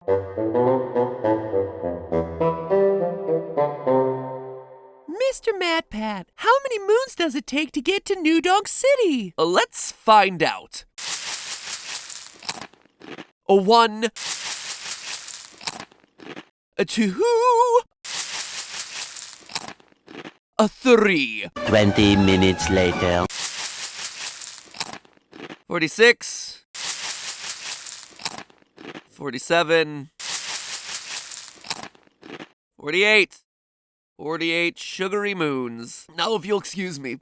Mr. MatPat, how many moons does it take to get to New Dog City? Let's find out. A 1, a 2, a 3. 20 minutes later. 46, 47, 48. 48 sugary moons. Now, if you'll excuse me,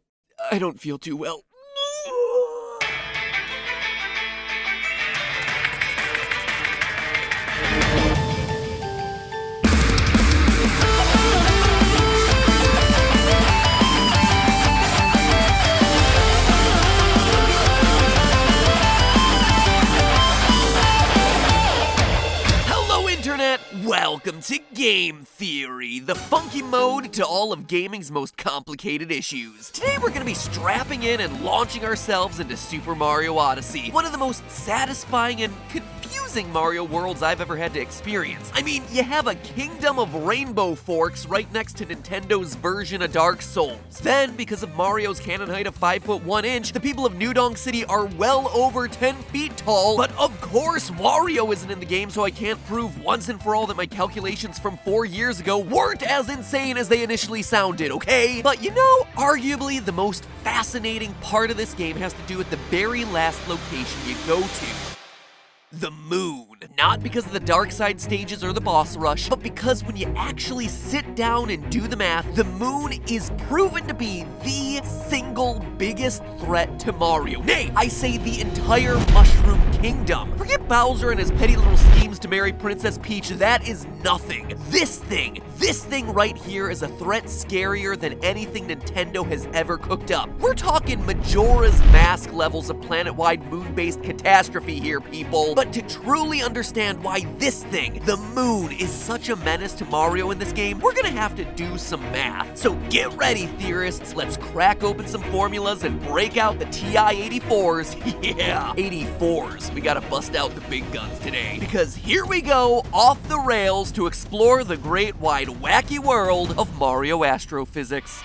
I don't feel too well. Welcome to Game Theory, the funky mode to all of gaming's most complicated issues. Today we're going to be strapping in and launching ourselves into Super Mario Odyssey, one of the most satisfying and confusing Mario worlds I've ever had to experience. I mean, you have a kingdom of rainbow forks right next to Nintendo's version of Dark Souls. Then, because of Mario's canon height of 5'1", the people of New Dong City are well over 10 feet tall, but of course Wario isn't in the game, so I can't prove once and for all that my calculations from 4 years ago weren't as insane as they initially sounded, okay? But you know, arguably the most fascinating part of this game has to do with the very last location you go to. The moon. Not because of the dark side stages or the boss rush, but because when you actually sit down and do the math, the moon is proven to be the single biggest threat to Mario. Nay, I say the entire Mushroom Kingdom. Forget Bowser and his petty little schemes to marry Princess Peach, that is nothing. This thing right here is a threat scarier than anything Nintendo has ever cooked up. We're talking Majora's Mask levels of planet-wide moon-based catastrophe here, people. But to truly understand why this thing, the moon, is such a menace to Mario in this game, we're gonna have to do some math. So get ready, theorists. Let's crack open some formulas and break out the TI-84s. Yeah, 84s. We gotta bust out the big guns today. Because here we go, off the rails to explore the great wide wacky world of Mario astrophysics.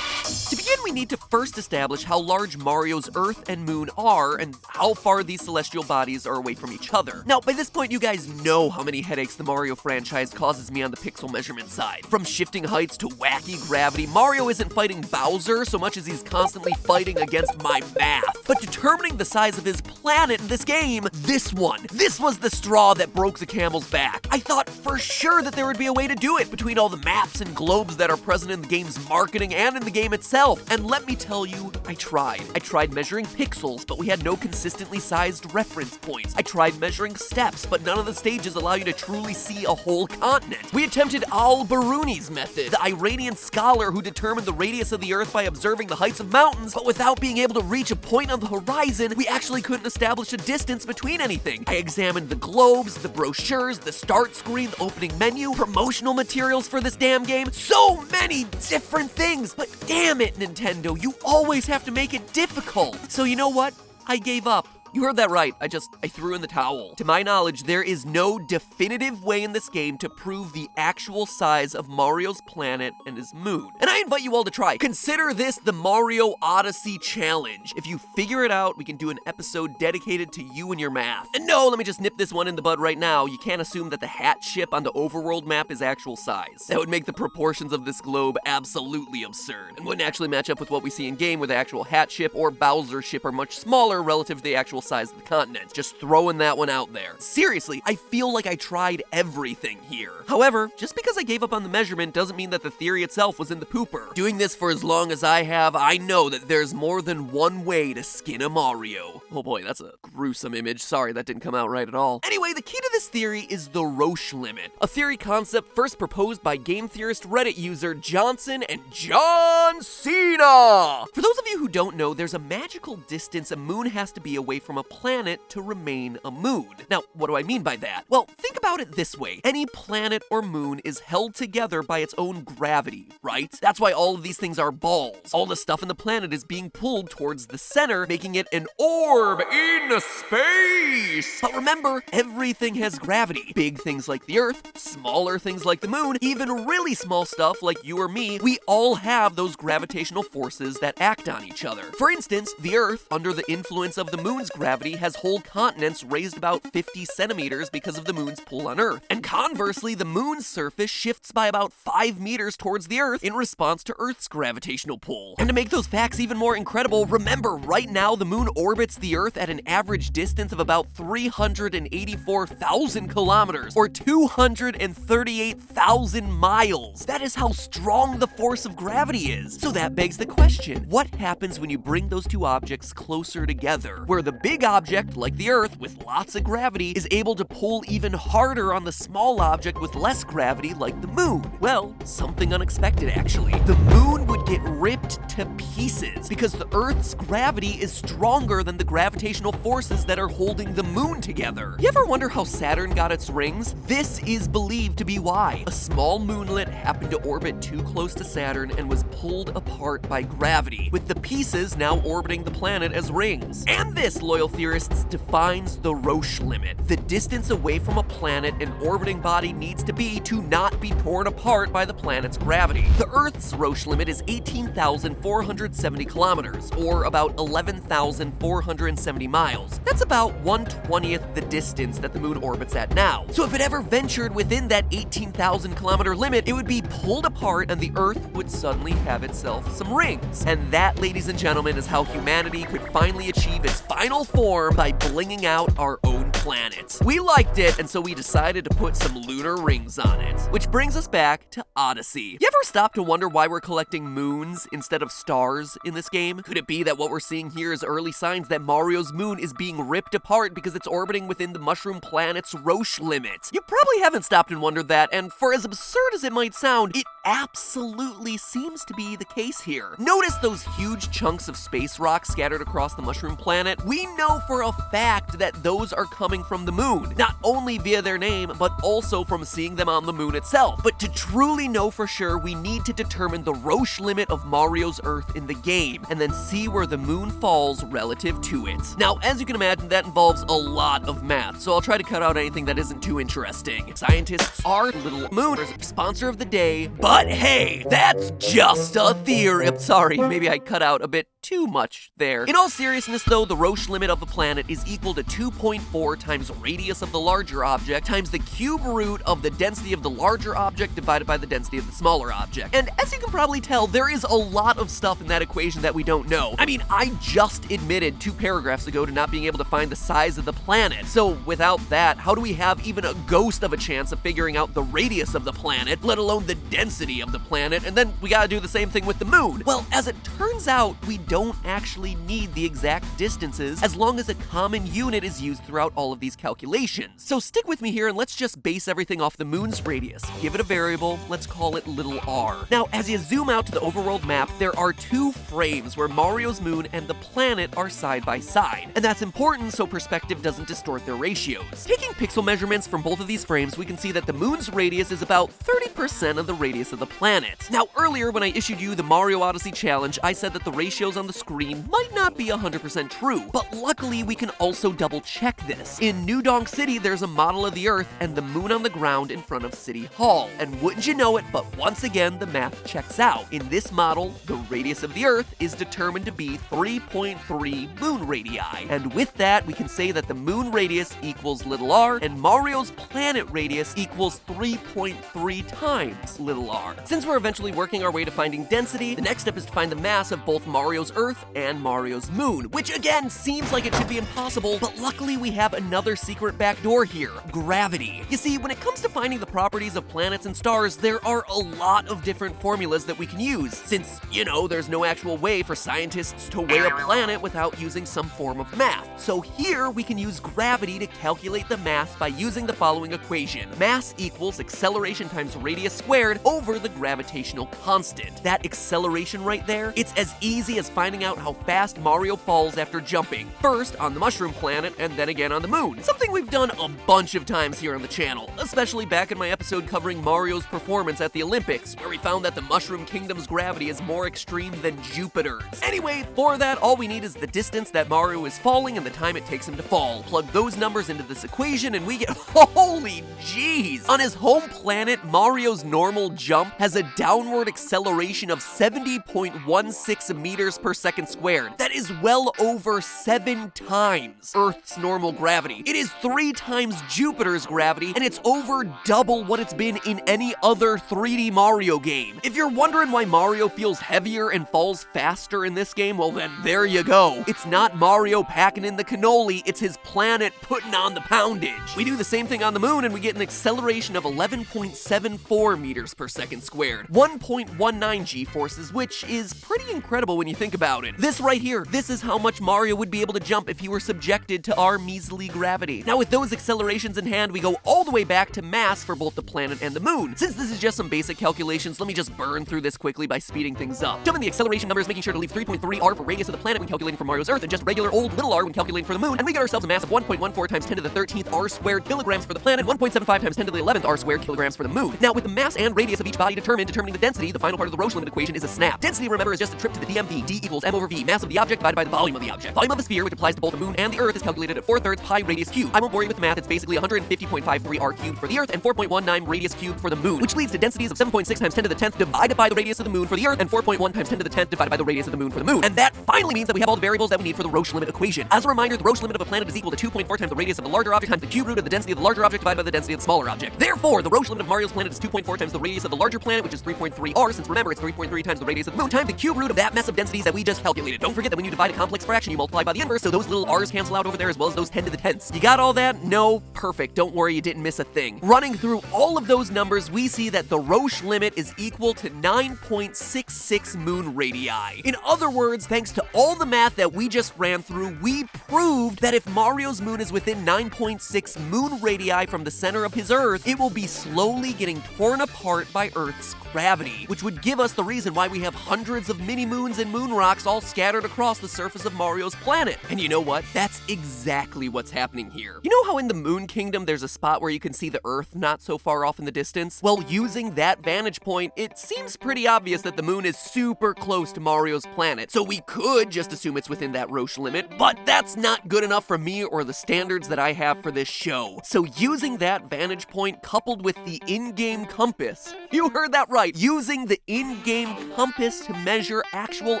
To begin, we need to first establish how large Mario's Earth and Moon are and how far these celestial bodies are away from each other. Now, by this point, you guys know how many headaches the Mario franchise causes me on the pixel measurement side. From shifting heights to wacky gravity, Mario isn't fighting Bowser so much as he's constantly fighting against my math. But determining the size of his planet in this game, this was the straw that broke the camel's back. I thought for sure that there would be a way to do it between all the maps and globes that are present in the game's marketing and in the game itself. And let me tell you, I tried. I tried measuring pixels, but we had no consistently sized reference points. I tried measuring steps, but none of the stages allow you to truly see a whole continent. We attempted Al-Biruni's method, the Iranian scholar who determined the radius of the Earth by observing the heights of mountains, but without being able to reach a point on the horizon, we actually couldn't establish a distance between anything. I examined the globes, the brochures, the start screen, the opening menu, promotional materials for this damn game, so many different things, but damn it, Nintendo, you always have to make it difficult. So you know what? I gave up. You heard that right, I threw in the towel. To my knowledge, there is no definitive way in this game to prove the actual size of Mario's planet and his moon. And I invite you all to try. Consider this the Mario Odyssey challenge. If you figure it out, we can do an episode dedicated to you and your math. And no, let me just nip this one in the bud right now. You can't assume that the hat ship on the overworld map is actual size. That would make the proportions of this globe absolutely absurd, and wouldn't actually match up with what we see in game, where the actual hat ship or Bowser ship are much smaller relative to the actual size of the continent. Just throwing that one out there. Seriously, I feel like I tried everything here. However, just because I gave up on the measurement doesn't mean that the theory itself was in the pooper. Doing this for as long as I have, I know that there's more than one way to skin a Mario. Oh boy, that's a gruesome image. Sorry, that didn't come out right at all. Anyway, the key to this theory is the Roche limit, a theory concept first proposed by game theorist Reddit user Johnson and John Cena. For those of you who don't know, there's a magical distance a moon has to be away from from a planet to remain a moon. Now, what do I mean by that? Well, think about it this way. Any planet or moon is held together by its own gravity, right? That's why all of these things are balls. All the stuff in the planet is being pulled towards the center, making it an orb in space. But remember, everything has gravity. Big things like the Earth, smaller things like the moon, even really small stuff like you or me, we all have those gravitational forces that act on each other. For instance, the Earth, under the influence of the moon's gravity, has whole continents raised about 50 centimeters because of the moon's pull on Earth. And conversely, the moon's surface shifts by about 5 meters towards the Earth in response to Earth's gravitational pull. And to make those facts even more incredible, remember, right now the moon orbits the Earth at an average distance of about 384,000 kilometers, or 238,000 miles. That is how strong the force of gravity is. So that begs the question, what happens when you bring those two objects closer together, where the big object, like the Earth, with lots of gravity, is able to pull even harder on the small object with less gravity, like the moon? Well, something unexpected actually. The moon would get ripped to pieces because the Earth's gravity is stronger than the gravitational forces that are holding the moon together. You ever wonder how Saturn got its rings? This is believed to be why. A small moonlet happened to orbit too close to Saturn and was pulled apart by gravity, with the pieces now orbiting the planet as rings. And this, loyal theorists, defines the Roche limit, the distance away from a planet an orbiting body needs to be to not be torn apart by the planet's gravity. The Earth's Roche limit is 18,470 kilometers, or about 11,470 miles. That's about 1/20th the distance that the moon orbits at now. So if it ever ventured within that 18,000 kilometer limit, it would be pulled apart and the Earth would suddenly have itself some rings. And that, ladies and gentlemen, is how humanity could finally achieve its final form by blinging out our own planet. We liked it, and so we decided to put some lunar rings on it. Which brings us back to Odyssey. You ever stop to wonder why we're collecting moons instead of stars in this game? Could it be that what we're seeing here is early signs that Mario's moon is being ripped apart because it's orbiting within the mushroom planet's Roche limit? You probably haven't stopped and wondered that, and for as absurd as it might sound, it absolutely seems to be the case here. Notice those huge chunks of space rock scattered across the mushroom planet? We know for a fact that those are coming from the moon, not only via their name, but also from seeing them on the moon itself. But to truly know for sure, we need to determine the Roche limit of Mario's Earth in the game, and then see where the moon falls relative to it. Now, as you can imagine, that involves a lot of math, so I'll try to cut out anything that isn't too interesting. Scientists are Little Mooners, sponsor of the day, but hey, that's just a theory. I'm sorry, maybe I cut out a bit too much there. In all seriousness though, the Roche limit of a planet is equal to 2.4 times radius of the larger object times the cube root of the density of the larger object divided by the density of the smaller object. And as you can probably tell, there is a lot of stuff in that equation that we don't know. I mean, I just admitted 2 paragraphs ago to not being able to find the size of the planet. So without that, how do we have even a ghost of a chance of figuring out the radius of the planet, let alone the density of the planet? And then we gotta do the same thing with the moon. Well, as it turns out, we don't actually need the exact distances as long as a common unit is used throughout all of these calculations. So stick with me here and let's just base everything off the moon's radius. Give it a variable, let's call it little r. Now, as you zoom out to the overworld map, there are 2 frames where Mario's moon and the planet are side by side. And that's important so perspective doesn't distort their ratios. Taking pixel measurements from both of these frames, we can see that the moon's radius is about 30% of the radius of the planet. Now, earlier when I issued you the Mario Odyssey challenge, I said that the ratios on the screen might not be 100% true, but luckily we can also double check this. In New Donk City, there's a model of the Earth and the moon on the ground in front of City Hall. And wouldn't you know it, but once again, the math checks out. In this model, the radius of the Earth is determined to be 3.3 moon radii. And with that, we can say that the moon radius equals little r, and Mario's planet radius equals 3.3 times little r. Since we're eventually working our way to finding density, the next step is to find the mass of both Mario's Earth and Mario's moon, which again seems like it should be impossible, but luckily we have another secret backdoor here: gravity. You see, when it comes to finding the properties of planets and stars, there are a lot of different formulas that we can use, since, you know, there's no actual way for scientists to weigh a planet without using some form of math. So here we can use gravity to calculate the mass by using the following equation: mass equals acceleration times radius squared over the gravitational constant. That acceleration right there, it's as easy as finding finding out how fast Mario falls after jumping. First on the Mushroom Planet, and then again on the moon. Something we've done a bunch of times here on the channel, especially back in my episode covering Mario's performance at the Olympics, where we found that the Mushroom Kingdom's gravity is more extreme than Jupiter's. Anyway, for that, all we need is the distance that Mario is falling and the time it takes him to fall. Plug those numbers into this equation and we get, holy jeez! On his home planet, Mario's normal jump has a downward acceleration of 70.16 meters per second squared. That is well over 7 times Earth's normal gravity. It is 3 times Jupiter's gravity, and it's over double what it's been in any other 3D Mario game. If you're wondering why Mario feels heavier and falls faster in this game, well then, there you go. It's not Mario packing in the cannoli, it's his planet putting on the poundage. We do the same thing on the moon and we get an acceleration of 11.74 meters per second squared, 1.19 g-forces, which is pretty incredible when you think about it. This right here, this is how much Mario would be able to jump if he were subjected to our measly gravity. Now with those accelerations in hand, we go all the way back to mass for both the planet and the moon. Since this is just some basic calculations, let me just burn through this quickly by speeding things up. Jumping the acceleration numbers, making sure to leave 3.3 r for radius of the planet when calculating for Mario's Earth, and just regular old little r when calculating for the moon, and we get ourselves a mass of 1.14 times 10 to the 13th r squared kilograms for the planet, 1.75 times 10 to the 11th r squared kilograms for the moon. Now with the mass and radius of each body determining the density, the final part of the Roche limit equation is a snap. Density, remember, is just a trip to the DMV. D equals m over v, mass of the object divided by the volume of the object. Volume of the sphere, which applies to both the moon and the Earth, is calculated at 4/3 pi radius cubed. I won't bore you with the math, it's basically 150.53 r cubed for the Earth and 4.19 radius cubed for the moon, which leads to densities of 7.6 times 10 to the 10th divided by the radius of the moon for the Earth and 4.1 times 10 to the 10th divided by the radius of the moon for the moon. And that finally means that we have all the variables that we need for the Roche limit equation. As a reminder, the Roche limit of a planet is equal to 2.4 times the radius of the larger object times the cube root of the density of the larger object divided by the density of the smaller object. Therefore, the Roche limit of Mario's planet is 2.4 times the radius of the larger planet, which is 3.3 r, since remember, it's 3.3 times the radius of the moon times the cube root of that mess of densities that we just calculated. Don't forget that when you divide a complex fraction, you multiply by the inverse, so those little r's cancel out over there as well as those 10 to the 10ths. You got all that? No? Perfect. Don't worry, you didn't miss a thing. Running through all of those numbers, we see that the Roche limit is equal to 9.66 moon radii. In other words, thanks to all the math that we just ran through, we proved that if Mario's moon is within 9.6 moon radii from the center of his Earth, it will be slowly getting torn apart by Earth's gravity, which would give us the reason why we have hundreds of mini-moons and moon rocks all scattered across the surface of Mario's planet. And you know what? That's exactly what's happening here. You know how in the Moon Kingdom there's a spot where you can see the Earth not so far off in the distance? Well, using that vantage point, it seems pretty obvious that the moon is super close to Mario's planet. So we could just assume it's within that Roche limit, but that's not good enough for me or the standards that I have for this show. So using that vantage point coupled with the in-game compass, you heard that right, using the in-game compass to measure actual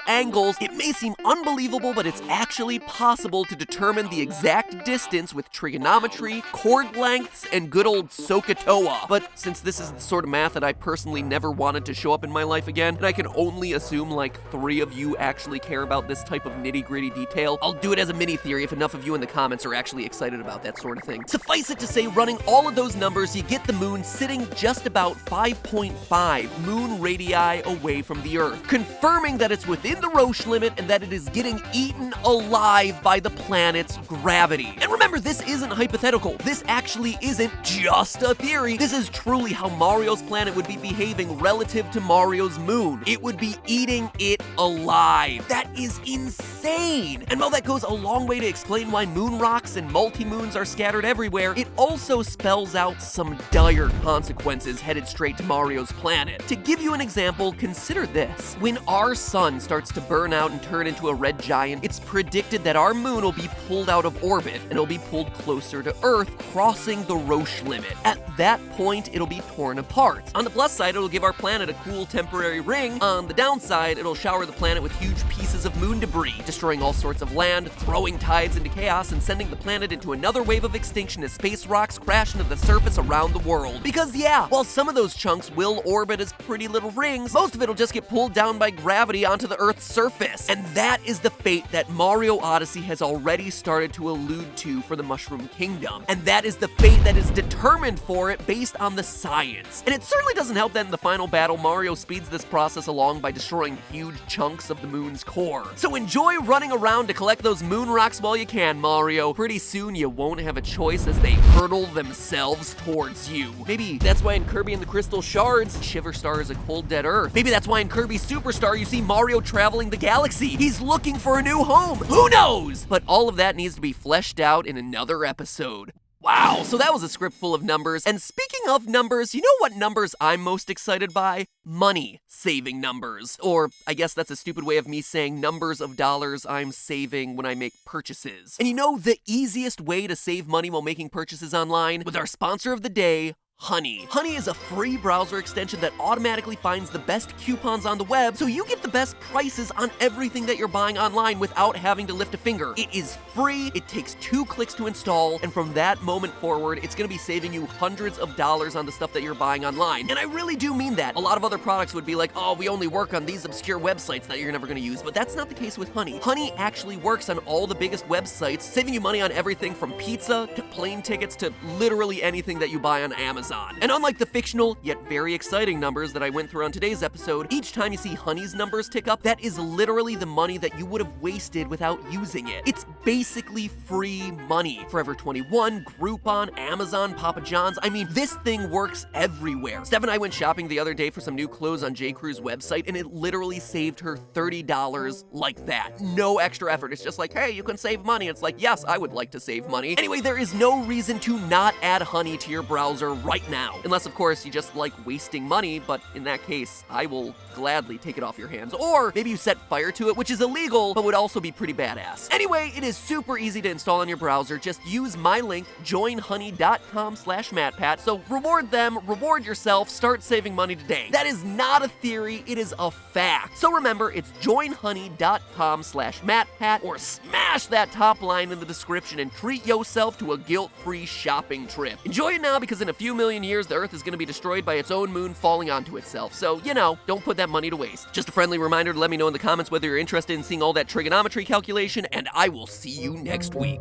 angles, it may seem unbelievable, but it's actually possible to determine the exact distance with trigonometry, chord lengths, and good old SOHCAHTOA. But since this is the sort of math that I personally never wanted to show up in my life again, and I can only assume like 3 of you actually care about this type of nitty-gritty detail, I'll do it as a mini-theory if enough of you in the comments are actually excited about that sort of thing. Suffice it to say, running all of those numbers, you get the moon sitting just about 5.5 moon radii away from the Earth, confirming that it's within the Roche limit and that it is getting eaten alive by the planet's gravity. And remember, this isn't hypothetical. This actually isn't just a theory. This is truly how Mario's planet would be behaving relative to Mario's moon. It would be eating it alive. That is insane. And while that goes a long way to explain why moon rocks and multi-moons are scattered everywhere, it also spells out some dire consequences headed straight to Mario's planet. To give you an example, consider this. When our sun starts to burn out and turn into a red giant, it's predicted that our moon will be pulled out of orbit and it'll be pulled closer to Earth, crossing the Roche limit. At that point, it'll be torn apart. On the plus side, it'll give our planet a cool temporary ring. On the downside, it'll shower the planet with huge pieces of moon debris, destroying all sorts of land, throwing tides into chaos, and sending the planet into another wave of extinction as space rocks crash into the surface around the world. Because yeah, while some of those chunks will orbit as pretty little rings, most of it'll just get pulled down by gravity onto the Earth's surface. And that is the fate that Mario Odyssey has already started to allude to for the Mushroom Kingdom. And that is the fate that is determined for it based on the science. And it certainly doesn't help that in the final battle, Mario speeds this process along by destroying huge chunks of the moon's core. So enjoy running around to collect those moon rocks while you can, Mario. Pretty soon you won't have a choice as they hurtle themselves towards you. Maybe that's why in Kirby and the Crystal Shards, shiver Superstar is a cold, dead Earth. Maybe that's why in Kirby Superstar you see Mario traveling the galaxy. He's looking for a new home. Who knows? But all of that needs to be fleshed out in another episode. Wow, so that was a script full of numbers. And speaking of numbers, you know what numbers I'm most excited by? Money-saving numbers. Or I guess that's a stupid way of me saying numbers of dollars I'm saving when I make purchases. And you know the easiest way to save money while making purchases online? With our sponsor of the day, Honey. Honey is a free browser extension that automatically finds the best coupons on the web, so you get the best prices on everything that you're buying online without having to lift a finger. It is free, it takes 2 clicks to install, and from that moment forward, it's gonna be saving you hundreds of dollars on the stuff that you're buying online. And I really do mean that. A lot of other products would be like, oh, we only work on these obscure websites that you're never gonna use, but that's not the case with Honey. Honey actually works on all the biggest websites, saving you money on everything from pizza to plane tickets to literally anything that you buy on Amazon. And unlike the fictional, yet very exciting numbers that I went through on today's episode, each time you see Honey's numbers tick up, that is literally the money that you would have wasted without using it. It's basically free money. Forever 21, Groupon, Amazon, Papa John's. I mean, this thing works everywhere. Steph and I went shopping the other day for some new clothes on J. Crew's website, and it literally saved her $30 like that. No extra effort. It's just like, hey, you can save money. It's like, yes, I would like to save money. Anyway, there is no reason to not add Honey to your browser right now. Unless, of course, you just like wasting money, but in that case, I will gladly take it off your hands. Or maybe you set fire to it, which is illegal, but would also be pretty badass. Anyway, it is super easy to install on your browser. Just use my link, joinhoney.com/MattPat. So reward them, reward yourself, start saving money today. That is not a theory, it is a fact. So remember, it's joinhoney.com/MattPat, or smash that top line in the description and treat yourself to a guilt-free shopping trip. Enjoy it now, because in a few million years, the Earth is going to be destroyed by its own moon falling onto itself. So, you know, don't put that money to waste. Just a friendly reminder to let me know in the comments whether you're interested in seeing all that trigonometry calculation, and I will see you next week.